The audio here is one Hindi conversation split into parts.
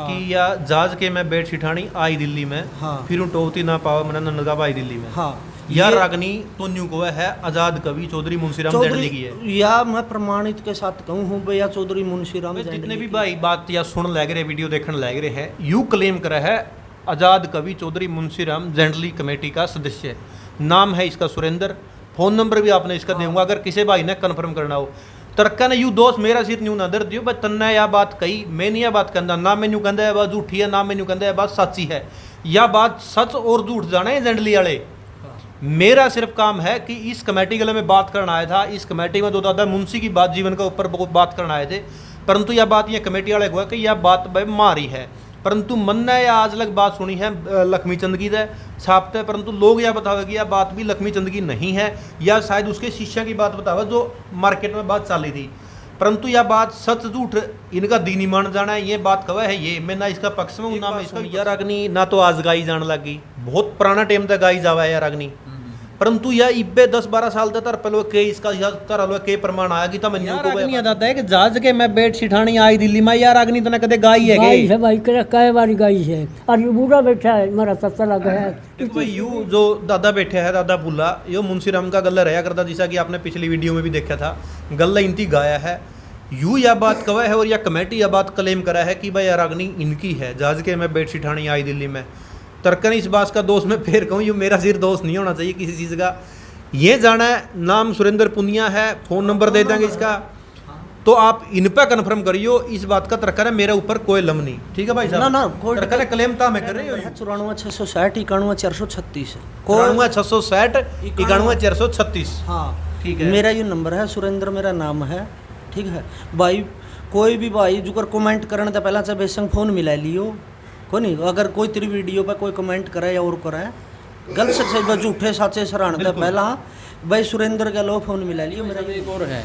कि या जाज के मैं बैठ छिठानी आई दिल्ली में, फिर टोवती ना पावा मैंने नंदगा आई दिल्ली में। या रागनी तो न्यू को है आजाद कवि चौधरी मुंशीराम जैंडली की है। या मैं प्रमाणित के साथ कहूँ हूँ भैया चौधरी मुंशीराम जितने भी भाई बात या सुन लग रहे वीडियो देखने लग रहे हैं, यू क्लेम करा है आजाद कवि चौधरी मुंशीराम जैंडली कमेटी का सदस्य। नाम है इसका सुरेंद्र, फोन नंबर भी आपने इसका दूंगा अगर किसी भाई ने कन्फर्म करना हो। तरक्का ने यू दोस्त मेरा सिर न्यू नदर दियो बस तन्ना या बात कही मैं नहीं यह बात कहता ना मैनू कहता है बात झूठी है ना मैनू कहता है बात सच्ची है। या बात सच और झूठ जाना है जैंडली वाले। मेरा सिर्फ काम है कि इस कमेटी के लिए मैं बात करना आया था। इस कमेटी में दो दादा मुंशी की बात जीवन के ऊपर बहुत बात करना आए थे, परंतु यह बात ये कमेटी वाले को है कि यह बात भाई मारी है। परंतु मन ने या आज लग बात सुनी है लक्ष्मी चंद की है छापते, परंतु लोग यह बतावे कि यह बात भी लक्ष्मी चंद की नहीं है या शायद उसके शिष्य की बात बतावे जो मार्केट में बात चाली थी। परंतु यह बात सच झूठ इनका दीनी मान जाना है, ये बात कवा है ये मैं ना इसका पक्ष में हूँ ना मैं इसका। यार अग्नि ना तो आज गाई जान लगी, बहुत पुराना टाइम तक गाई जावा है यार अग्नि, परंतु यह इब्बे 10-12 साल तक पहले के इसका तरह के प्रमाण आया कि तमन्यू को नहीं आता है कि जहाज के मैं बैठ छिठानी आई दिल्ली में यार अग्नि तना कदे गाई है भाई कई बारी गाई है और बूढ़ा बैठा है मेरा सत्ता लगा है। देखो यू जो दादा बैठे है दादा बुल्ला यो मुंशीराम का गल्ला रहा करता जैसा कि आपने पिछली वीडियो में भी देखा था, गल्ला इनती गाया है। यू यह बात कवा है और यह कमेटी यह बात क्लेम करा है कि भाई यार अग्नि इनकी है जहाज के मैं बैठ छिठानी आई दिल्ली में। तरकन इस बात का दोस्त मैं फिर कहूँ ये मेरा सिर दोस्त नहीं होना चाहिए किसी चीज़ का। ये जाना है नाम सुरेंद्र पुनिया है, फोन नंबर दे देंगे इसका, तो आप इन पर कन्फर्म करियो। इस बात का तरकन है मेरे ऊपर कोई लम नहीं, ठीक है भाई साहब ना तरकन क्लेम था मैं कर रही हूँ। 94 660 91 436 94 660 91 436। हाँ ठीक है, मेरा ये नंबर है, सुरेंद्र मेरा नाम है, ठीक है भाई। कोई भी भाई जो कमेंट करने तो पहला चाहे बेसंग फोन मिला लियो को नहीं। अगर कोई तेरी वीडियो पे कोई कमेंट करे या और करे गलत से झूठे साचे सराहन दे पहला भाई सुरेंद्र का लो फोन मिला लियो। मेरा एक और है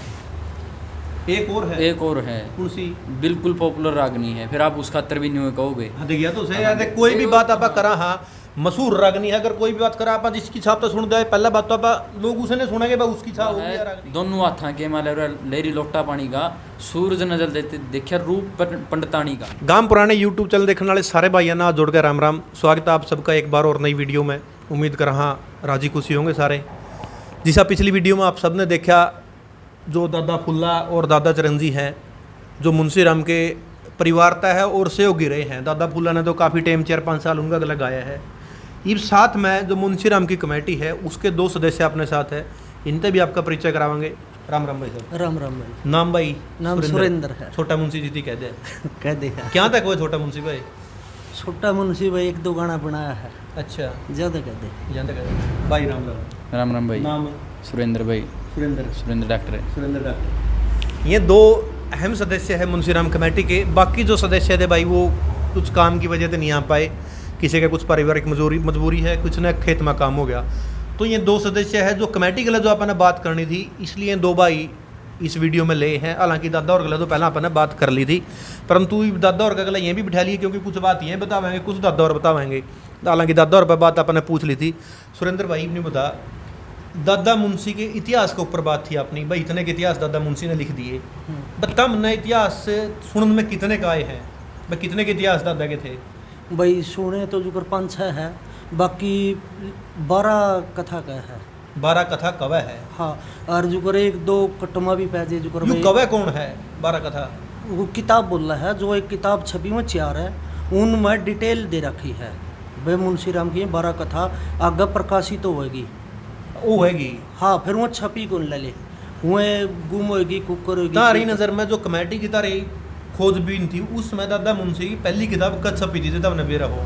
एक और है कुर्सी बिल्कुल पॉपुलर रागनी है, फिर आप उसका भी नहीं कहोगे। हाँ देखिए तो सही है, कोई भी बात आप करा हाँ मशहूर रागनी है, अगर कोई भी बात करा आप जिसकी छाप तो सुन दे पहला बात तो आप लोग उसे नहीं सुनेंगे उसकी छाप होगी रागनी। दोनों हाथा के माले लेरी लोटा पानी का सूरज नजर देते देखिए रूप पंडितानी का। गांव पुराने यूट्यूब चैनल देखने वाले सारे भाइयों ना जोड़ कर राम राम, स्वागत है आप सबका एक बार और नई वीडियो में। उम्मीद कर हाँ राजी खुशी होंगे सारे। जिसा पिछली वीडियो में आप सबने देखा जो दादा फुल्ला और दादा चिरंजी हैं जो मुंशीराम के परिवारता है और सहयोगी रहे हैं। दादा फुल्ला ने तो काफ़ी टाइम 4-5 साल उनका लगाया है। इस साथ में जो मुंशीराम की कमेटी है उसके 2 सदस्य अपने साथ है, इनसे भी आपका परिचय करावाएंगे। राम राम भाई साहब। राम राम भाई। नाम भाई? नाम सुरेंद्र है। छोटा मुंशी जी कह दे कह दे क्या तक वो छोटा मुंशी भाई? छोटा मुंशी भाई 1-2 गाना बनाया है। अच्छा ज़्यादा कह दे भाई। राम राम। राम राम भाई। नाम? सुरेंद्र भाई। सुरेंद्र डॉक्टर है। सुरेंद्र डॉक्टर। ये 2 अहम सदस्य है मुंशीराम कमेटी के। बाकी जो सदस्य थे भाई वो कुछ काम की वजह से नहीं आ पाए, किसी का कुछ पारिवारिक मजबूरी है, कुछ ने खेत में काम हो गया। तो ये 2 सदस्य है जो कमेटी के लिए जो अपन बात करनी थी, इसलिए 2 भाई इस वीडियो में ले हैं। हालांकि दादा और गला तो पहला अपन बात कर ली थी, परंतु दादा और का गला ये भी बिठा लिए क्योंकि कुछ बात ये बतावेंगे कुछ दादा और बतावेंगे। हालांकि दादा और पर बात अपन ने पूछ ली थी। सुरेंद्र भाई ने बता दादा मुंशी के इतिहास के ऊपर बात थी अपनी भाई, इतने के इतिहास दादा मुंशी ने लिख दिए। बता हमने इतिहास सुनने में कितने का आए हैं भाई, कितने के इतिहास दादा के थे भाई? सुने तो जो 5-6 है, बाकी 12 कथा का है। 12 कथा कवे है? हाँ, और जो 1-2 कटमा भी पैजे जो कवे कौन है 12 कथा? वो किताब बोल रहा है जो एक किताब छपी में 4 है, उनमें डिटेल दे रखी है भाई मुंशीराम की 12 कथा आगे प्रकाशित तो होगी वो होगी। हाँ, फिर वो छपी कौन ले वो गुम होगी कुकर होगी। तारी नज़र में जो कमेटी की तारी खोजबीन थी उसमें दादा मुंशी की पहली किताब कब छपी थी तब ने बेरा हो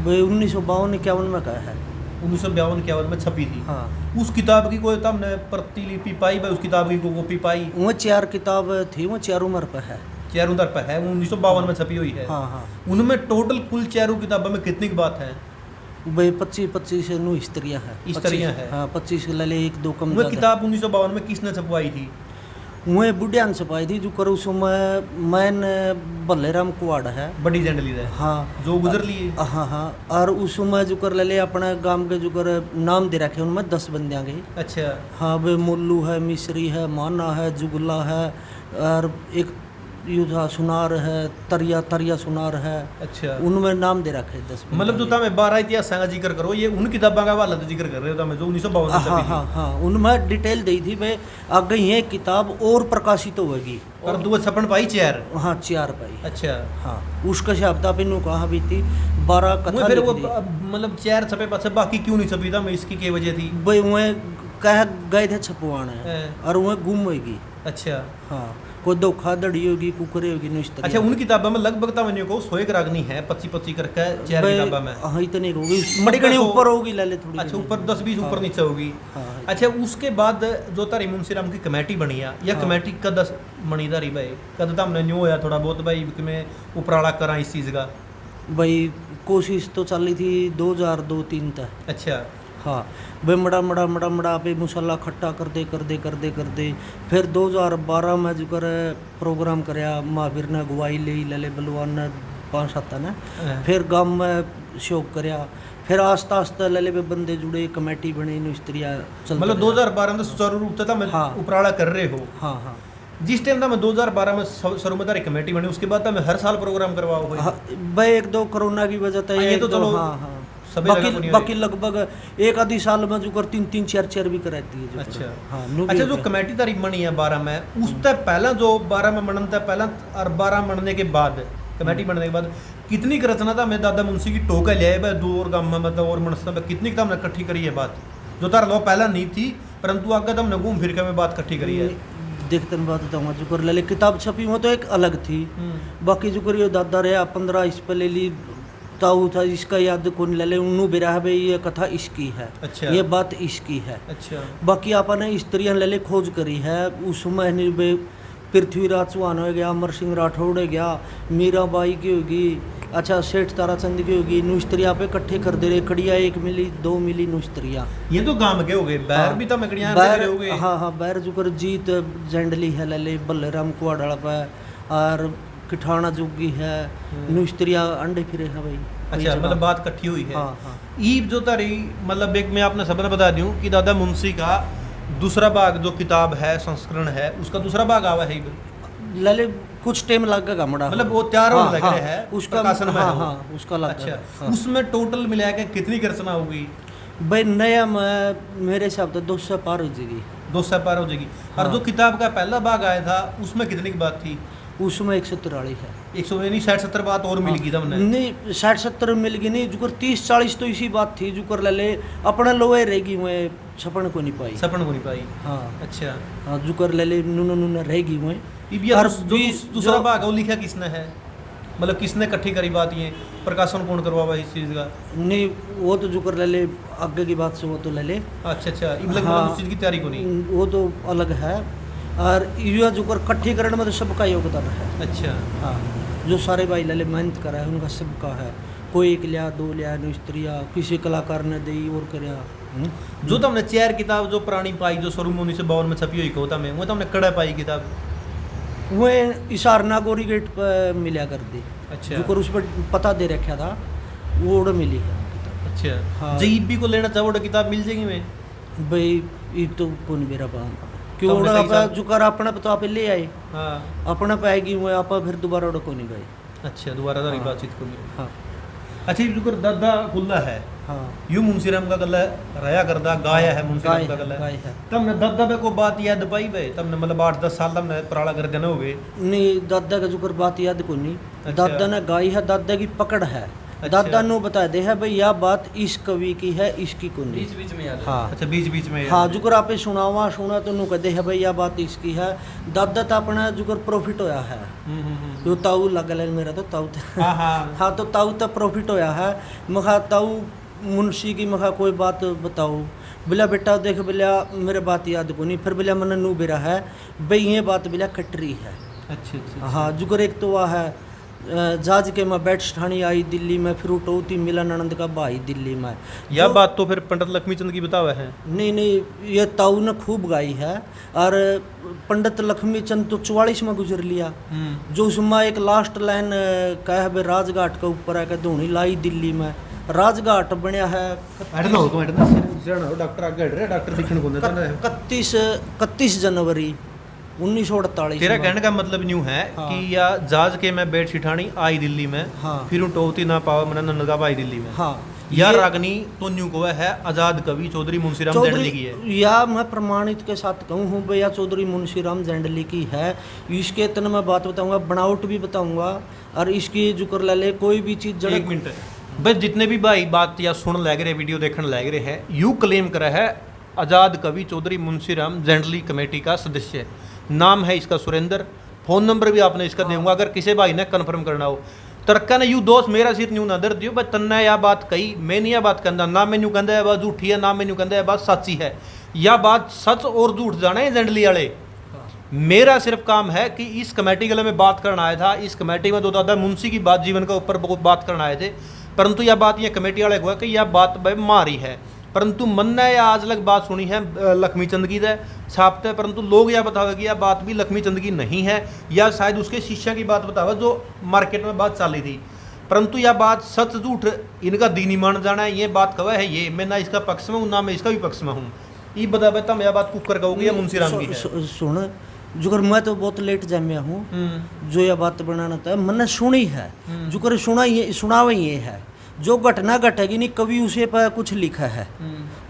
भाई 1952-51 में कहा है। 1952-51 में छपी थी। हाँ, उस किताब की कोई तब ने प्रतिलिपि पाई भाई, उस किताब की कॉपी पाई? वो 4 किताब थी, वो 4 उम्र पर है, 4 उम्र पर है, 1952 में छपी हुई है। हाँ हाँ। उनमें टोटल कुल 4 किताबों में कितनी की बात है भाई? 25 नु स्त्रियाँ है। स्त्रियाँ है। हाँ, 25 ले ले 1-2 कम। वो किताब 1952 में किसने छपवाई थी? वो बुढ़ियान छपाई थी जो करो उसमें मैन बल्लेराम कुआड़ है, बड़ी जैंडली है। हाँ, जो गुजर लिए। हाँ हाँ, और उसमें जो कर ले अपने गांव के जो कर नाम दे रखे उनमें 10 बंदियाँ गई। अच्छा। हाँ भाई, मुल्लू है, मिश्री है, माना है, जुगला है, और एक युद्धा सुनार है, तरिया तरिया सुनार है, अच्छा उनमें नाम दे रखे 10। मतलब जो तमें 12 इतिहास का जिक्र करो ये उन किताबों का हवाला जिक्र कर रहे हो तमें जो 1952 में हाँ छपी हाँ हाँ, उनमें डिटेल दी थी भाई। आगे ये किताब और प्रकाशित होगी और दो छपन पाई चेयर। हाँ 4 पाई। अच्छा हाँ उसका शब्दा पे नु कहा भी थी 12 वो कथा फिर वो लिख दी। मतलब चेयर छपे पास बाकी क्यों नहीं छपी था मैं इसकी क्या वजह थी? भाई वह कह गए थे छपवाने हैं। और वह गुम होगी। अच्छा हाँ कोई धोखाधड़ी होगी, कुकरे होगी, नो इस तरह। अच्छा उन किताबों में लगभग तमन्यो को 100 एक रागनी है 25-25 करके चेयर भाई, किताबों में। हाँ इतनी होगी, बड़ी घनी ऊपर होगी, ले ले थोड़ी अच्छा घनी। ऊपर 10-20 ऊपर नीचे होगी। हाँ, अच्छा उसके बाद जो तारी मुंशीराम की कमेटी बनी है या कमेटी कद बनी तारी भाई कद तमने न्यू होया थोड़ा बहुत भाई कि मैं उपराला करा इस चीज़ का? भाई कोशिश तो चली थी 2002-03 तक। अच्छा हाँ भाई मड़ा पे मसाला खट्टा कर दे फिर 2012 में जो कर प्रोग्राम कराया, महावीर ने अगुवाई ले बलवान ने 5-7 ने, हाँ। फिर गांव में शौक कराया, फिर आस्ता आस्ता ले बंदे जुड़े, कमेटी बनी, नुस्त्रिया चल। मतलब 2012 में सुचारू रूप से मैं हाँ। उपराला कर रहे हो। हाँ हाँ जिस टाइम था मैं 2012 में सर्वमतारी कमेटी बनी उसके बाद मैं हर साल प्रोग्राम करवाओ भाई। हाँ भाई 1-2 कोरोना की वजह से ये तो चलो हाँ हाँ सभी जगह बाकी बनी बाकी लगभग एक आधी साल में जो कर 3-4 भी कराती है जो अच्छा हाँ नु भी अच्छा हो जो गया। कमेटी तारी बनी है 12 में उससे पहला जो 12 में बनने से पहला और 12 बनने के बाद कमेटी बनने के बाद कितनी रचना था मैं दादा मुंशी की टोका लिया है दो और गाँव में मतलब और मनसा में कितनी हमने इकट्ठी करी है बात जो तार लो पहला नहीं थी परंतु आगे तो हमने घूम फिर के में बात इकट्ठी करी है। देखते बात बताऊंगा जो कर ले किताब छपी वो तो एक अलग थी, बाकी जो करियो दादा रहा 15 इस पे ले ली ताऊ था इसका याद कौन ले उन्नू भी रहा भाई ये कथा इसकी है। अच्छा। ये बात इसकी है। अच्छा बाकी आपने स्त्रियां ले खोज करी है उसमें नहीं पृथ्वीराज चौहान हो गया, अमर सिंह राठौड़ हो गया, मीराबाई की होगी, अच्छा सेठ ताराचंद की होगी, नुस्त्रिया पे इकट्ठे कर दे रहे, कड़िया 1 मिली 2 मिली नुस्त्रिया। ये तो गांव के हो गए बैर भी तो मकड़ियां बैर हो गए। हाँ हाँ बैर जुकर जीत जंडली है ले बल्लेराम कुआडाला पे और किठाना जोगी है, नुस्त्रिया अंडे फिरे है भाई। अच्छा मतलब बात इकट्ठी हुई है। हाँ हाँ ईब जो तारी मतलब एक मैं आपने सबने बता दूं कि दादा मुंशी का दूसरा भाग जो किताब है संस्करण है उसका दूसरा भाग आवा है लले कुछ टाइम लगेगा मड़ा, मतलब वो तैयार होने लग रहे हैं उसका प्रकाशन में हाँ है वो। हाँ उसका लग अच्छा हाँ। उसमें टोटल मिला के कितनी रचना होगी? भाई नया में मेरे हिसाब से 200 पार हो जाएगी। 200 पार हो जाएगी। और हाँ। जो किताब का पहला भाग आया था उसमें कितनी की बात थी? उसमें 143 है। 160-70 बात और मिल गई था हमने। नहीं 60-70 मिल गई नहीं, जुकर 30-40 तो इसी बात थी, जुकर ले अपना लोहे रहेगी वह छपन को नहीं पाई। सपन को नहीं पाई। हाँ अच्छा हाँ जुकर ले नूना रहेगी वह। इब ये दूसरा भाग वो लिखा किसने है मतलब किसने इकट्ठी करी बात ये प्रकाशन कौन करवा इस चीज का? नहीं वो तो जुकर ले आगे की बात से वो तो ले। अच्छा अच्छा इब लग हाँ। मतलब उस चीज की तैयारी को नहीं। वो तो अलग है और युवा जुकर इकट्ठी करने में तो सबका योगदान है। अच्छा हाँ जो सारे भाई ले मेहनत करा है उनका सबका है, कोई 1 लिया 2 लिया नुस्त्रिया किसी कलाकार ने दी और कराया। जो तो हमने चेयर किताब जो पुरानी पाई जो शुरू 1952 में छपी हुई कोता में वो तो हमने कड़ा पाई किताब। वह इशार नागौरी गेट पर मिला कर दी। अच्छा जो कर उस पर पता दे रखा था वो उड़ मिली है किताब। अच्छा हाँ। जईबी को लेना चाहो तो किताब मिल जाएगी मैं? भाई ये तो कौन मेरा बाम क्यों हमने उड़ा कई साल- जो कर अपना तो आप ले आए हाँ अपना पाएगी वो आप फिर दोबारा उड़ा को नहीं भाई। अच्छा दोबारा तारी हाँ। बातचीत को नहीं। हाँ अच्छा ये जो दादा खुल्ला है हाँ यू मुंशीराम का गला रया करदा गाया है मुंशीराम का गला गाय है। तमने दादा पे को बात याद पाई भाई तमने मतलब 8-10 साल तमने पराला कर देने हो गए। नहीं दादा का जुकर बात याद को नहीं। अच्छा। दादा ने गाई है, दादा की पकड़ है। अच्छा। दादा ने बता दे है भाई यह बात इस कवि की है इसकी को नहीं। बीच बीच में याद है। हाँ अच्छा बीच बीच में हाँ जुकर आपे सुना तो नु कहते है भाई यह बात इसकी है। दादा तो अपना जुकर प्रॉफिट होया है जो ताऊ लगल है मेरा तो ताऊ हाँ हाँ हाँ तो ताऊ तो प्रॉफिट होया है। मखा ताऊ मुंशी की मखा कोई बात बताओ बिला बेटा देख बिला मेरे बात याद को नहीं, फिर बिला मन नू बेरा है भाई ये बात बिला कटरी है। अच्छा अच्छा हाँ जुगर एक तो वह है जहाज के मैं बैठ ठाणी आई दिल्ली में, फिर उठौती मिलन आनंद का भाई दिल्ली में। यह बात तो फिर पंडित लक्ष्मीचंद की बतावा है। नहीं ये ताऊ ने खूब गाई है और पंडित लक्ष्मीचंद तो 44 में गुजर लिया। जो उसमें एक लास्ट लाइन कह है राजघाट के ऊपर है कि धोनी लाई दिल्ली में, राजघाट बनया है डॉक्टर आगे हट रहे डॉक्टर दिखने को देता ना 31 जनवरी 1948 तेरा में। कहने का मतलब यूं है हाँ। कि या जहाज के मैं बेड छिठानी आई दिल्ली में, हाँ। फिर टोती ना पावा मना नंदगाव आई दिल्ली में। हाँ या ये रागनी तो न्यू को है आजाद कवि चौधरी मुंशीराम जैंडली की है। या मैं प्रमाणित के साथ कहूँ हूँ भैया चौधरी मुंशीराम जैंडली की है। इसके इतना मैं बात बताऊंगा, बनावट भी बताऊंगा, और इसकी जो कर ले कोई भी चीज़ एक मिनट बस जितने भी भाई बात या सुन लग रहे वीडियो देखने लग रहे हैं, यू क्लेम करा है आज़ाद कवि चौधरी मुंशीराम जैंडली कमेटी का सदस्य। नाम है इसका सुरेंद्र, फ़ोन नंबर भी आपने इसका दूंगा अगर किसी भाई ने कन्फर्म करना हो। तरक्का ने यू दोस्त मेरा सिर न्यू नदर दियो बस तन्ना या बात कही, मैं नहीं यह बात कहता ना, मैनू कहता है बात झूठी है, ना मैनू कहता है बात सच्ची है। या बात सच और झूठ जाने है जैंडली वाले। मेरा सिर्फ काम है कि इस कमेटी के लिए मैं बात करना आया था। इस कमेटी में दो दादा मुंशी की बात जीवन के ऊपर बहुत बात करना आए थे, परंतु यह बात ये कमेटी वाले को है कि यह बात भाई मारी है। परंतु मन ने या आज लग बात सुनी है लक्ष्मी चंद की है छापते, परंतु लोग यह बतावे कि यह बात भी लक्ष्मी चंद की नहीं है, या शायद उसके शिष्य की बात बतावे जो मार्केट में बात चाली थी। परंतु यह बात सच झूठ इनका दीनी मान जाना है, ये बात कवा है ये, मैं ना इसका पक्ष में हूँ ना मैं इसका भी पक्ष में हूँ। ये बतावे तब यह बात कुकर कहोगे या मुंशीराम की है। सुन जुगर मैं तो बहुत लेट जमया हूँ, जो यह बात बनाना था मैंने सुनी है, जुगर सुनावा ये है, जो घटना घटेगी नहीं कभी उसे पर कुछ लिखा है।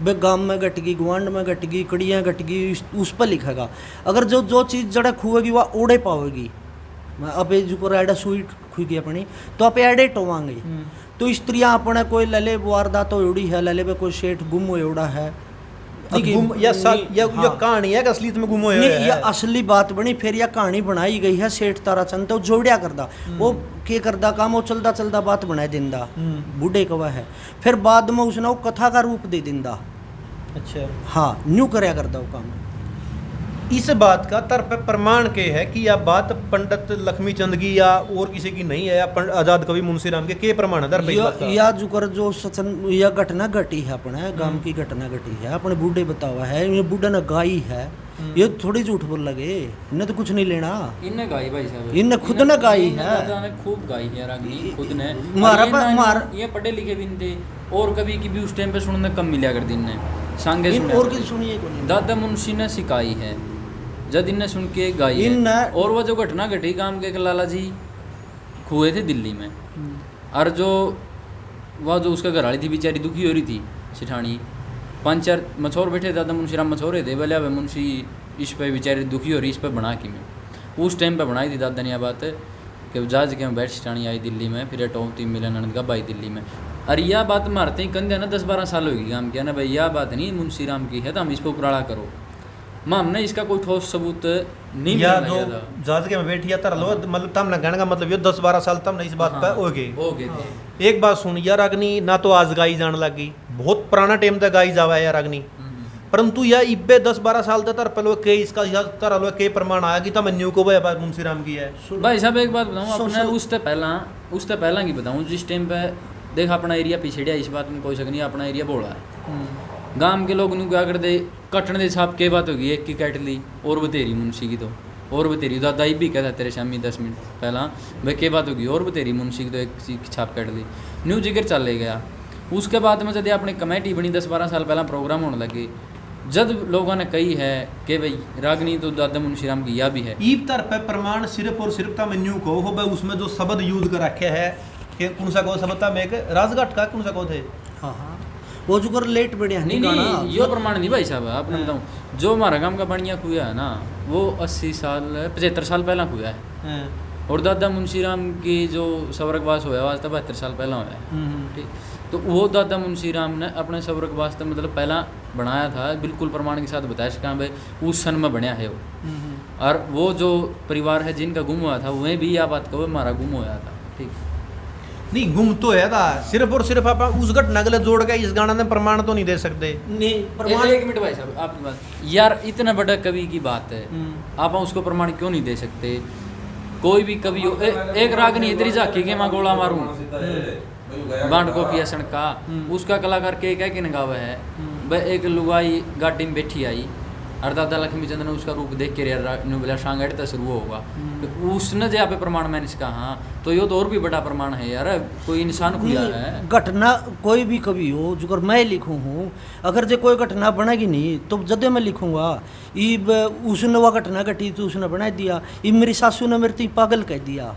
बे गांव में घटेगी, गुआंड में घटेगी, कड़ियाँ घटेगी, उस पर लिखेगा। अगर जो चीज़ जड़ा खुएगी वह ओढ़े पाओगी। अब जो एडा सुई खुगी अपनी तो आप एडे टोवांगे। तो स्त्रियाँ अपने कोई लले वारदात तो उड़ी है, लले पे कोई सेठ गुम हो उड़ा है, या कहानी है कि असलियत में गुम हुए नहीं, यह असली बात बनी। फिर यह कहानी बनाई गई है सेठ ताराचंद तो जोड़िया करदा, वो के करदा काम वो चलता चलता बात बनाए दिंदा बूढ़े कवा है, फिर बाद में उसने वो कथा का रूप दे दिंदा। अच्छा हाँ न्यू करया करदा वो काम। इस बात का तरफ प्रमाण के है कि यह बात पंडित लक्ष्मी चंद की या और किसी की नहीं है, या आजाद कवि मुंशीराम के प्रमाण है दर या जुकर जो सचन यह घटना घटी है अपने गांव की घटना घटी है, अपने बूढ़े बतावा है, ये बूढ़ा ने गाई है, ये थोड़ी झूठ बोल लगे, इन्हें तो कुछ नहीं लेना। इनने गाई भाई साहब, इनने खुद ने गाई है, दादा ने खूब गाई है रागनी खुद ने। ये पढ़े लिखे भी थे और कभी की भी उस टाइम पे सुनने कम मिला कर दिन ने सांगे और किसी सुनिए को नहीं। दादा मुंशी ने सिखाई है जब इनने सुन के गाई है। और वो जो घटना घटी गांव के एक लाला जी खुए थे दिल्ली में, और जो वह जो उसका घर वाली थी बेचारी दुखी हो रही थी सिठानी, 5-4 मछोर बैठे, दादा मुंशीराम मछोरे थे, बोले अब मुंशी इस पे बेचारी दुखी हो रही, इस पे बना की मैं उस टाइम पे बनाई थी दादा ने यह बात कि जहाज के बैठ सिठानी आई दिल्ली में, फिर टोती मिलन नंद का भाई दिल्ली में। और यह बात मारते ही कंधे ना 10-12 साल होगी गांव के ना भाई, यह बात नहीं मुंशीराम की है तो हम इस पर उपराड़ा करो। मां हमने इसका कोई ठोस सबूत नहीं या मिला जो जहाज के में बैठी या तरलो मतलब तम ना कहने का मतलब ये 10-12 साल तम ना इस बात पे हो गए थे। एक बात सुन यार अग्नि ना तो आज गाई जान लगी, बहुत पुराना टाइम तक गाई जावा है यार अग्नि, परंतु यह इब्बे 10-12 साल तक तरपलो के इसका तरलो के प्रमाण आया कि तम न्यू को भाई मुंशीराम की है। भाई साहब एक बात बताऊं अपने उससे पहला की बताऊं, जिस टाइम पे देख अपना एरिया पिछड़िया, इस बात में कोई शक नहीं, अपना एरिया बोला है। गांव के लोग क्या कर दे कटन दे छाप के बात होगी, एक की कट ली और बतेरी मुंशी की तो और बतेरी दादा ही भी कहता तेरे शामी 10 मिनट पहला भाई के बात होगी और बतेरी मुंशी की तो एक छाप कट ली, न्यू जिक्र चले गया। उसके बाद में जब अपनी कमेटी बनी 10-12 साल पहला प्रोग्राम होने लगे, जब लोगों ने कही है कि भाई रागनी तो दादा मुंशीराम की या भी है, ईब तर पे प्रमाण सिर्फ और सिर्फ तम न्यू को हो भाई उसमें जो शब्द यूज कर रखे है कि कौन सा को शब्द था, मैं राजघाट का कौन सा को थे। हाँ हाँ वो जो कर लेट बढ़िया नहीं यो प्रमाण नहीं भाई साहब, आपने बताऊँ जो हमारा गांव का बढ़िया कुआ है ना वो 80 साल 75 साल पहला कुआ है, और दादा मुंशीराम की जो स्वर्गवास हुआ आज तक 72 साल पहला हुआ है। ठीक, तो वो दादा मुंशीराम ने अपने स्वर्गवास तक मतलब पहला बनाया था, बिल्कुल प्रमाण के साथ बताया कि भाई उस सन में बनया है वो। और वो जो परिवार है जिनका गुम हुआ था वह भी यह बात कहो हमारा गुम हुआ था। ठीक नहीं गुम तो है था, सिर्फ और सिर्फ आप उस घटना के लिए जोड़ के इस गाना में प्रमाण तो नहीं दे सकते। नहीं प्रमाण एक मिनट भाई साहब आपकी बात यार, इतना बड़ा कवि की बात है आप उसको प्रमाण क्यों नहीं दे सकते। कोई भी कवि हो एक रागनी इतनी झाकी के माँ गोला मारूं बांड को किया सणका, उसका कलाकार के कह के नगावा है भाई, एक लुगाई गाड़ी में बैठी आई और दादा लक्ष्मीचंद ने उसका रूप देख के ने बोला शांगड़ तो शुरू होगा, तो उसने जहाँ पे प्रमाण मैंने इसका, हाँ तो ये तो और भी बड़ा प्रमाण है यार, कोई इंसान खुला है। घटना कोई भी कभी हो जो अगर मैं लिखूँ हूँ, अगर जो कोई घटना बनेगी नहीं तो जदे मैं लिखूँगा इब उसने वह घटना घटी तो उसने बना दिया, इब मेरी सासू ने मेरे तो पागल कह दिया।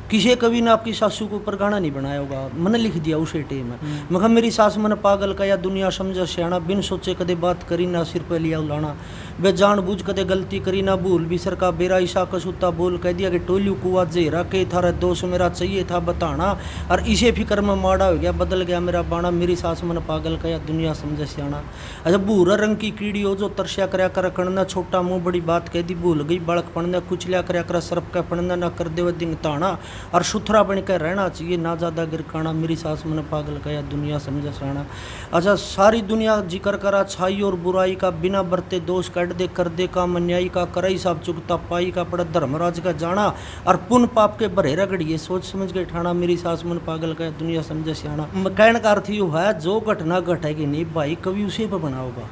किसी कभी ने आपकी सासू के ऊपर गाना नहीं बनाया होगा, मैंने लिख दिया उसी टाइम में, मैं कहा मेरी सास मैंने पागल का या दुनिया समझा सियाना, बिन सोचे कदे बात करी ना सिर पे लिया उलाना, वे जानबूझ कदे गलती करी ना भूल बिसर का बेरा ईसा कसूता बोल कह दिया कि टोलू कुआ जेरा के थारा दोष मेरा चाहिए था बताना, और इसे फिक्र में माड़ा हो गया बदल गया मेरा बाणा, मेरी सास मैंने पागल का या दुनिया समझे सियाना। अच्छा भूरा रंग की कीड़ी हो जो तरसिया करया कर कणना, छोटा मुँह बड़ी बात कह दी भूल गई बालक पढ़ना, कुछ लिया करया कर सरप का पढ़ना ना कर दे दिन ताना, और सुथरा बन कर रहना चाहिए ना ज़्यादा गिरकाना, मेरी सास मैंने पागल का या दुनिया समझे सियाना। अच्छा सारी दुनिया जिक्र करा अच्छाई और बुराई का, बिना बरते दोष कट दे कर दे काम अन्यायी का, करई साहब चुकता पाई का पड़ा धर्मराज का जाना, और पुन पाप के भरे रगड़िए सोच समझ के ठाना, मेरी सास मन पागल का दुनिया समझे सियाना। कहने का अर्थ यू है जो घटना घटेगी नहीं भाई कभी उसे पर बना होगा।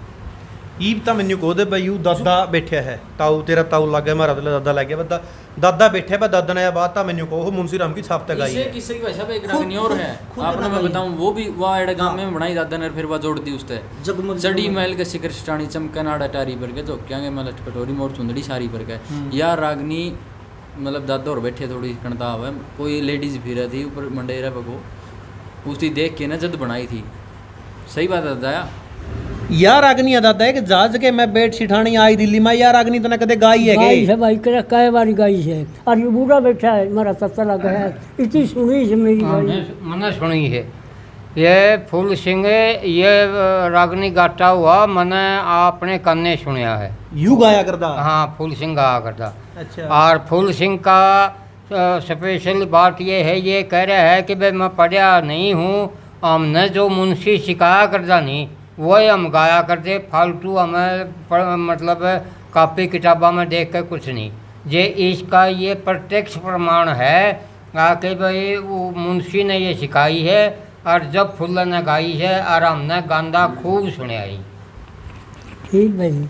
ईब ਤਾਂ ਮੈਨੂੰ ਕਹੋ ਦੇ ਬਈ ਯੂ ਦਾਦਾ ਬੈਠਿਆ ਹੈ ਤਾऊ तेरा ताऊ लग गया मारा तो दादा लग गया बता दादा बैठे बा दादा ने बात था मैंने कहो मुंशी राम की छाप तक आई है किससे की भाई साहब एक रागनी और है आपने मैं बताऊं वो भी वह एड़ा गांव में बनाई दादा ने फिर वह जोड़ दी उसते जड़ी महल के शिखर स्टाणी चमकनाड़ा टारी पर के तो क्या मैं लटकटोरी मोर चुंदड़ी सारी पर के यार रागनी मतलब दादा और बैठे थोड़ी कणता हुआ कोई लेडीज फिर थी ऊपर मंडेरा पको उसकी देख के ना जद बनाई थी सही बात दादा यार अग्नि दादा है कि जहाज के मैं बेट सिठानी आई दिल्ली में यार अग्नि तो ना कदे गाई है गाई है भाई कई बारी गाई है और ये बूढ़ा बैठा है मेरा सत्ता लगा है इतनी सुनी है मेरी भाई मैंने सुनी है ये फूल सिंह ये रागनी गाता हुआ मैंने अपने कन्ने सुनया है यू गाया करता हाँ फूल सिंह गाया करता अच्छा और फूल सिंह का स्पेशल बात ये है ये कह रहा है कि भाई मैं पढ़ा नहीं हूँ हमने जो मुंशी सिखाया करता नहीं वही हम गाया करते फालतू हमें मतलब कापी किताबा में देख कर कुछ नहीं जे इसका ये प्रत्यक्ष प्रमाण है कि भाई वो मुंशी ने ये सिखाई है और जब फुल्ला ने गाई है और हमने गांदा खूब सुने आई ठीक भाई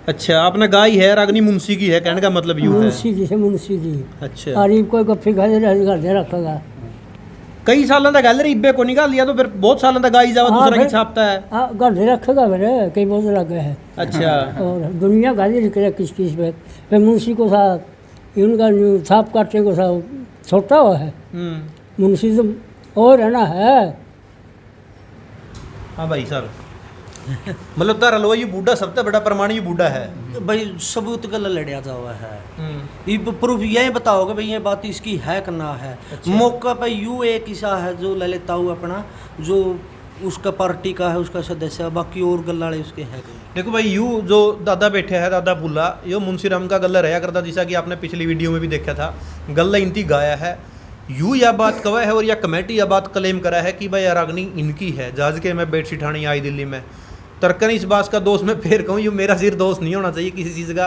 अच्छा आपने गाई है रागनी मुंशी की है कहने का मतलब यूँ है मुंशी की है मुंशी की अच्छा और कोई गप्फी खा दे रखेगा कई सालों तक गैलरी इब्बे को निकाल लिया तो फिर बहुत सालों तक गाई जावा दूसरा की छापता है हाँ घर रखेगा फिर कई बहुत लगे है अच्छा और दुनिया गाली लिख रहा किस किस पे फिर मुंशी को साथ इनका छाप काटने को साथ छोटा हुआ है मुंशी तो और है ना है हाँ भाई साहब मतलब तारा लो ये बूढ़ा सबसे बड़ा प्रमाण ये बूढ़ा है भाई सबूत गल लड़िया जावा है ये प्रूफ यही बताओगे भाई ये बात इसकी है कि ना है अच्छा। मौका पे यू एक किस्सा है जो ले लेता हूँ अपना जो उसका पार्टी का है उसका सदस्य बाकी और गल्लाड़े उसके है देखो भाई यू जो दादा बैठे है दादा बुल्ला यो मुंशी राम का गल्ला रहा करता जैसा कि आपने पिछली वीडियो में भी देखा था गल्ला इनती गाया है यू या बात कवा है और या कमेटी या बात क्लेम करा है कि भाई रागनी इनकी है जहाज के मैं बेट सिठानी आई दिल्ली में तर्कन इस बात का दोस्त मैं फिर कहूँ ये मेरा सिर दोस्त नहीं होना चाहिए किसी चीज़ का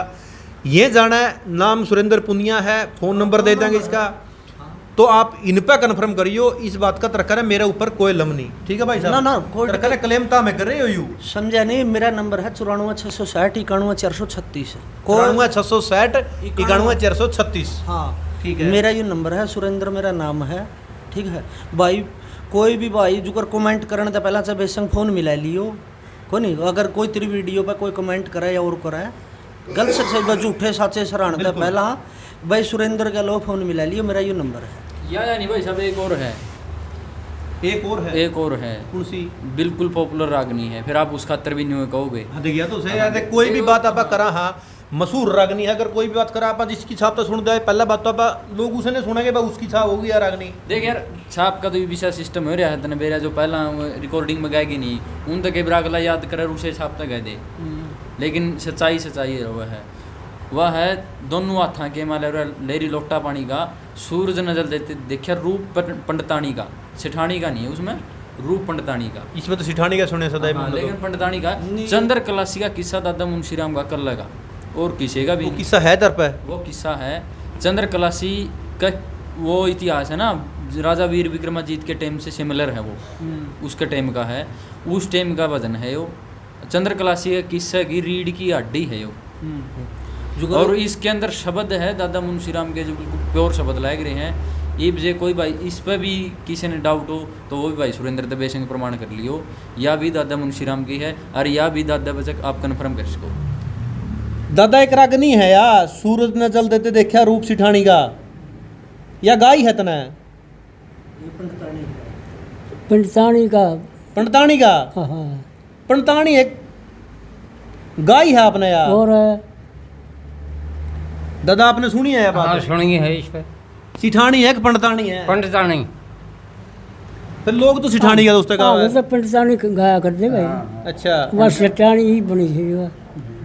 ये जाना है नाम सुरेंद्र पुनिया है फ़ोन नंबर दे देंगे इसका तो आप इन पर कन्फर्म करियो इस बात का तर्कन है मेरे ऊपर कोई लम नहीं ठीक है भाई साहब ना कोई तर्कन है क्लेम था मैं कर रहे हो यू समझा नहीं मेरा नंबर है 94 660 91 436 94 660 91 436 हाँ ठीक है मेरा ये नंबर है सुरेंद्र मेरा नाम है ठीक है भाई कोई भी भाई जो कर कमेंट करने तो पहला से बेसंग फ़ोन मिला लियो को नहीं अगर कोई तेरी वीडियो पे कोई कमेंट करे या और करे गलत से झूठे साचे सराहने था पहला भाई सुरेंद्र का लो फोन मिला लियो मेरा ये नंबर है या नहीं भाई साहब एक और है एक और है कुर्सी बिल्कुल पॉपुलर रागनी है फिर आप उस खातर भी नहीं कहोगे हाँ देखिए तो सही कोई भी बात आप करा हाँ मशहूर रागनी है अगर कोई भी बात करा आप जिसकी छाप तो सुन दे पहला बात तो आप लोग उसे नहीं सुनेंगे उसकी छाप होगी यार रागनी देख यार छाप का तो ये विशेष सिस्टम हो रहा है तने मेरा जो पहला रिकॉर्डिंग में गाएगी नहीं उन तक रागला याद करे उसे छाप तक गए दे लेकिन सच्चाई वह है दोनों हाथा के माले लेरी लोटा पानी का सूरज नजर देते देखिए रूप पंडितानी का सिठानी का नहीं है उसमें रूप पंडितानी का इसमें तो सिठानी का सुने सदा लेकिन पंडितानी का चंद्र कलासी का किस्सा दादा मुंशी राम का कर लगा और किसी का भी वो किस्सा है दर पे वो किस्सा है चंद्र कलासी का वो इतिहास है ना राजा वीर विक्रमाजीत के टाइम से सिमिलर है वो उसके टाइम का है उस टाइम का वजन है वो चंद्रकलासी का किस्सा की रीढ़ की हड्डी है यो। और इसके अंदर शब्द है दादा मुंशीराम के जो बिल्कुल प्योर शब्द लग रहे हैं। ये जे कोई भाई इस पर भी किसी ने डाउट हो तो वो भी भाई सुरेंद्र दबेसिंह प्रमाण कर लियो, या भी दादा मुंशीराम की है और या भी दादा बचक आप कन्फर्म कर सको। दादा एक रागनी है यार, सूरज न जल देते देखा रूप सिठानी का, या गाय है तना पंडितानी का। पंडतानी का। हाँ हाँ। पंडतानी एक गाय है आपने यार। और दादा आपने सुनी है हाँ बात? सुनी है इस पर। सिठानी है कि पंडतानी है? पंडितानी। फिर लोग तो सिठानी का दोस्त का हाँ, तो पंडितानी गाया करते भाई। अच्छा, वह सटानी ही बनी थी वह।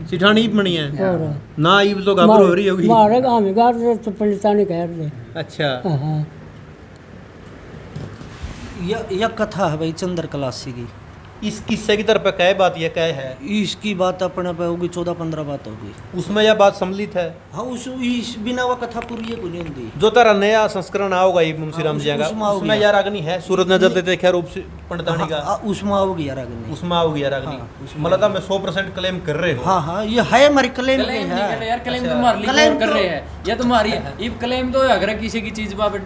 सिठानी ईब बनी है और ना, ईब तो गाबर हो रही होगी। मारे गाँव में गाड़ दे तो पंडितानी कह रहे। अच्छा, हाँ हाँ। यह कथा है भाई चंद्रकलासी की। इस किस्से की तरफ क्या बात ये क्या है? इसकी बात अपने पे होगी 14-15 बात होगी। उसमें यह बात सम्मिलित है। हाँ इस बिना वह कथा पूरी है कोई नहीं होती। जो तारा नया संस्करण आओगा ये मुंशीराम जी का, उसमें आओगी। उसमें यार अग्नि है, सूरज नजर देते क्या रूप से पंडतानी का, उसमें आओगी यार अग्नि। उसमें आओगी यार अग्नि। मतलब मैं 100% क्लेम कर रहे हो। हाँ हाँ ये है हमारी क्लेम क्लेम की नहीं कर है। रहे यार, क्लेम तो मार ली क्लेम कर तो- रहे हैं या तुम्हारी ये क्लेम तो अगर किसी की चीज बाप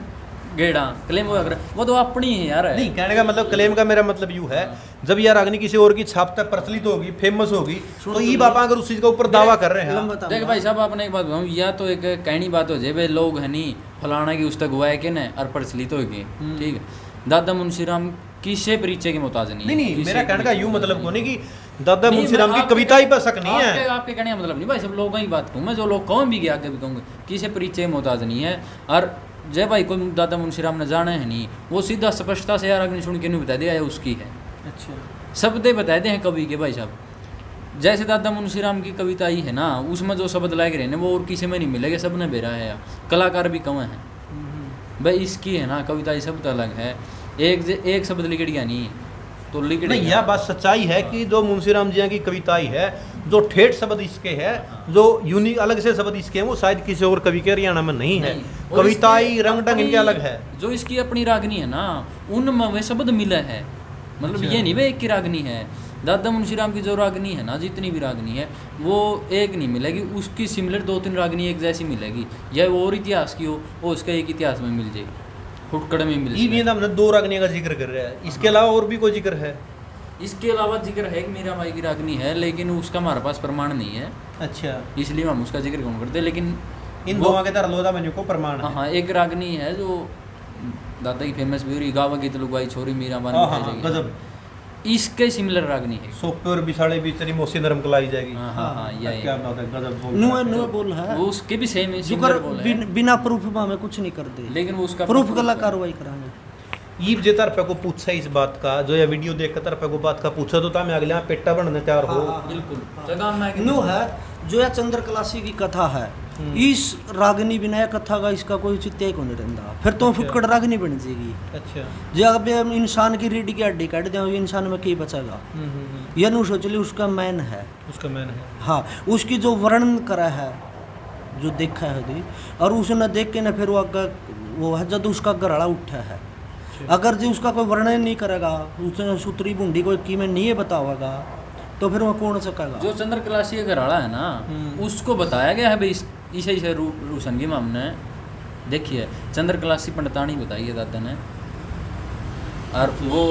गेड़ा क्लेम हो अगर वो तो अपनी है यार। नहीं, कहने का मतलब क्लेम का मेरा मतलब यूँ है, जब यार अग्नि किसी और की छाप तक प्रचलित होगी, फेमस होगी, तो ये बाबा अगर उस चीज के ऊपर दावा कर रहे हैं। देख भाई साहब आपने एक बात बताऊं, या तो एक कहनी बात हो जाए भाई लोग है नहीं फलाना की उस तक हुआ है कि न और प्रचलित होगी, ठीक है। दादा मुंशीराम किसे परिचय के मोहताज नहीं। नहीं, मेरा कहने का यूँ मतलब को नहीं कि दादा मुंशीराम की कविता ही पर शक नहीं है। आपके कहने का मतलब नहीं भाई, सब लोगों की बात कहूँ मैं, जो लोग कौन भी गया आगे भी कहूँगा किसे परिचय मोहताज नहीं है। और जय भाई कोई दादा मुंशीराम ने जाना है नहीं, वो सीधा स्पष्टता से यार अग्नि सुन के नहीं बता दिया उसकी है। अच्छा शब्द बता दे हैं कवि के भाई साहब। जैसे दादा मुंशीराम की कविता ही है ना, उसमें जो शब्द लग रहे हैं वो और किसी में नहीं मिलेगा, सब ने बेरा है। कलाकार भी कम है भाई, इसकी है ना कविता ही शब्द अलग है। एक शब्द लिखट गया नहीं तो लिखट नहीं, यह बात सच्चाई है कि जो मुंशीराम जी की कविताएं है, जो ठेठ शब्द इसके है, जो यूनिक अलग से शब्द इसके हैं, वो शायद किसी और कवि के हरियाणा में नहीं है। कविताएं रंग ढंग इनके अलग है। जो इसकी अपनी रागनी है ना, उनमें वे शब्द मिला है। मतलब ये नहीं वे एक की रागनी है। दादा मुंशीराम की जो रागनी है ना, जितनी भी रागनी है वो एक नहीं मिलेगी, उसकी सिमिलर 2-3 रागनी एक जैसी मिलेगी। या वो और इतिहास की हो वो उसका एक इतिहास में मिल जाएगी, फुटकड़ में मिल ये भी जाएगी। हमने 2 रागनियों का जिक्र कर रहा है, इसके अलावा और भी कोई जिक्र है? इसके अलावा जिक्र है कि मीरा बाई की रागनी है, लेकिन उसका हमारे पास प्रमाण नहीं है, अच्छा, इसलिए हम उसका जिक्र कौन करते। लेकिन इन वो- दोनों के तरह लोदा मेन्यू को प्रमाण है। हाँ एक रागनी है जो दादा की फेमस भी हो रही, गावा की तलुगवाई छोरी मीरा हाँ, बाई गजब। इसके सिमिलर रागनी है। सोपे और बिसाड़े भी तेरी मोसी नरम कलाई जाएगी। हाँ ये क्या बात है, गजब बोल नुआ रहा है। नुआ बोल है वो उसके भी सेम है, जुकर सिमिलर बोल है, बिना प्रूफ में हमें कुछ नहीं कर दे, लेकिन वो उसका प्रूफ गला कार्रवाई कराएंगे। ईब जे तरफ को पूछा इस बात का, जो ये वीडियो देख कर तरफ को बात का पूछा तो तामे अगले यहाँ पेट्टा बनने तैयार हो। बिल्कुल जगह में नु है जो यह चंद्रकलासी की कथा है, इस रागनी बिना कथा का इसका कोई चित्त को नहीं रहता, फिर तो फुटकड़ रागनी बन जाएगी। अच्छा, जो अब इंसान की रीढ़ की हड्डी काट दें इंसान में क्या बचेगा? यह नु सोच ली उसका मैन है। उसका मैन है। हाँ उसकी जो वर्णन करा है, जो देखा है दी, और उसने देख के ना फिर वो है जब उसका गराड़ा उठा है। अगर जो उसका कोई वर्णन नहीं करेगा, उसने सूत्री बूंदी कोई की में नहीं बतावेगा, तो फिर वह कौन सकेगा? जो चंद्रकलासी का घराड़ा है ना, उसको बताया गया है भाई इसे रूसन की हमने देखिए चंद्रकलासी पंडितानी बताई है दादा ने, और वो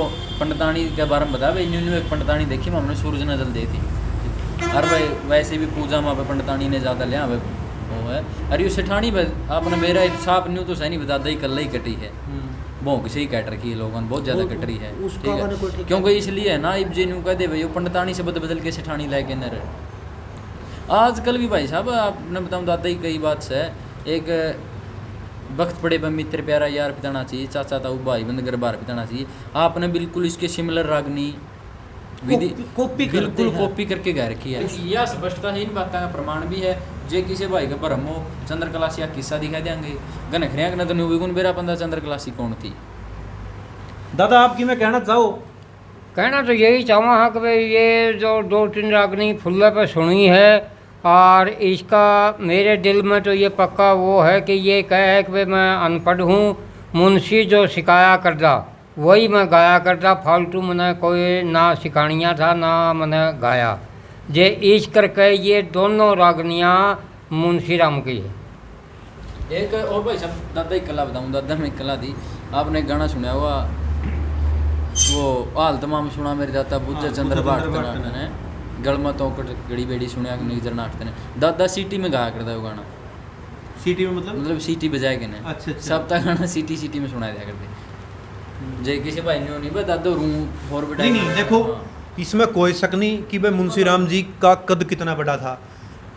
पंडितानी के बारे में बताया भाई न्यू एक पंडितानी देखी हमने सूरज ने जल दी थी। और भाई वैसे भी पूजा में पंडितानी ने ज़्यादा लिया भाई वो है। अरे सेठानी आपने मेरा साफ न्यू तो सही नहीं बता दी कल ही कटी है, भोंक से ही कट रखी है लोगों ने, बहुत ज़्यादा कट रही है, उसका मैंने कोई ठीक है। ठिकाना क्योंकि इसलिए है ना इब जे न्यू कह दे भाई वो पंडितानी से बदल के सेठानी लाके न रहे। आजकल भी भाई साहब आपने बताऊँ दादा ही कई बात से एक वक्त पड़े पर मित्र प्यारा यार पिताना चाहिए, चाचा ताऊ भाई बंद घर बार पिताना चाहिए। आपने बिल्कुल इसके सिमिलर रागनी विधि कॉपी करते बिल्कुल हैं। कॉपी करके गा रखी है। यह स्पष्टता है, इन बातों का प्रमाण भी है। जे किसी भाई का भरम हो चंद्रकलासी का किस्सा दिखा देंगे गनखरिया के तो न्यू गुण बेरा पंदा चंद्रकलासी कौन थी। दादा आपकी मैं कहना चाहो? कहना तो यही चाहूँ हाँ कि भाई ये जो 2-3 रागनी फुल्ले पे सुनी है, और इसका मेरे दिल में तो ये पक्का वो है कि ये कहे है कि भाई मैं अनपढ़ हूँ, मुंशी जो शिकाया करदा वही मैं गाया करता। फालतू मैंने कोई ना सिखानिया था ना मैंने गाया। जे इस करके ये दोनों रागनियाँ मुंशी राम की है। एक और भाई साहब दादा एक कला बताऊँ, दादा में एक कला थी। आपने गाना सुना हुआ वो हाल तमाम सुना मेरे दादा बुझे चंद्र बाट ने गलमा तो गड़ी बेड़ी सुनिया निजर नाटते ने। दादा सीटी में गाया करता है वो गाना। सिटी में मतलब सीटी बजाए के ने। अच्छा। सब तक गाना सीटी में सुनाया दिया करते। जे किसी भाई ने नहीं बता दादा रूम फोर बेटा नहीं देखो इसमें कोई शक नहीं कि भाई मुंशी राम जी का कद कितना बड़ा था।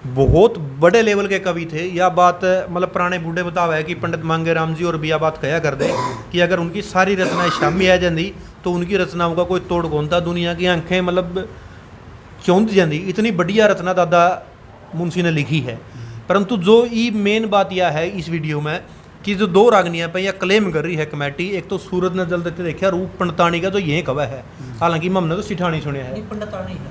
बहुत बड़े लेवल के कवि थे। यह बात मतलब पुराने बूढ़े बतावा है कि पंडित मांगे राम जी और भी यह बात कहा कर दे कि अगर उनकी सारी रचनाएं शामी आ जाती तो उनकी रचनाओं का कोई तोड़ कौन था। दुनिया की आंखें मतलब चौंध जाती। इतनी बढ़िया रचना दादा मुंशी ने लिखी है। परंतु जो ये मेन बात यह है इस वीडियो में कि जो दो रागनियाँ पे यह क्लेम कर रही है कमेटी। एक तो सूरज ने जल देते देखा रूप पंडतानी का जो ये कवा है, हालांकि हमने तो सिठानी सुने है।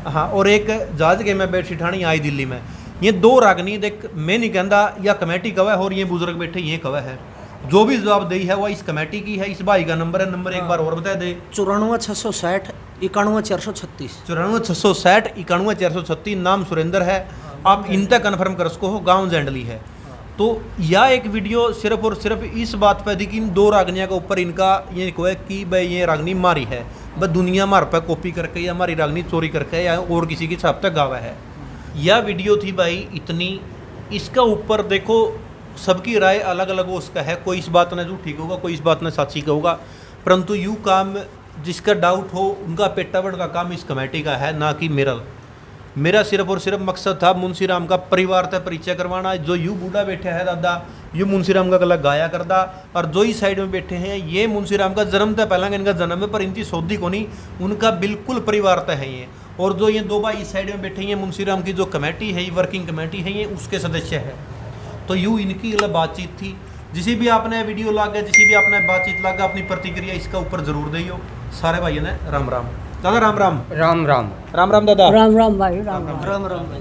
हाँ, और एक जहाज के में बैठ सिठानी आई दिल्ली में। ये दो रागनी देख मैं नहीं कहता या कमेटी कवा है और ये बुजुर्ग बैठे ये कवा है। जो भी जवाब दी है वह इस कमेटी की है। इस भाई का नंबर है, नंबर एक बार और बता दे। 94 660 91 436 94 660 91 436। नाम सुरेंद्र है। आप इन तक कन्फर्म कर सको हो, गाँव जैंडली है। तो यह एक वीडियो सिर्फ और सिर्फ इस बात पर थी कि इन दो रागनियों के ऊपर इनका ये को है कि भाई ये रागनी मारी है, बस दुनिया मार पर कॉपी करके या हमारी रागनी चोरी करके या और किसी की छाप तक गावा है। यह वीडियो थी भाई इतनी। इसका ऊपर देखो सबकी राय अलग अलग हो उसका है। कोई इस बात ने झूठी कहूँगा, कोई इस बात ने सच्ची कहूँगा। परंतु यूँ काम जिसका डाउट हो उनका पेटावट का काम इस कमेटी का है, ना कि मेरा सिर्फ और सिर्फ मकसद था मुंशी राम का परिवार तक परिचय करवाना। जो यू बूढ़ा बैठा है दादा यू मुंशी राम का गला गाया करता, और जो ही साइड में बैठे हैं ये मुंशी राम का जन्म था पहला इनका जन्म है पर इनकी सौदी को नहीं, उनका बिल्कुल परिवार तय है ये। और जो ये दो भाई इस साइड में बैठे हैं मुंशी राम की जो कमेटी है, वर्किंग कमेटी है, ये उसके सदस्य है। तो यूँ इनकी बातचीत थी। जिसी भी आपने वीडियो लागा, जिसी भी आपने बातचीत लागा, अपनी प्रतिक्रिया इसका ऊपर जरूर दियो। सारे भाइयों ने राम राम दादा। राम राम राम राम राम राम दादा। राम राम भाई, राम राम। राम राम भाई।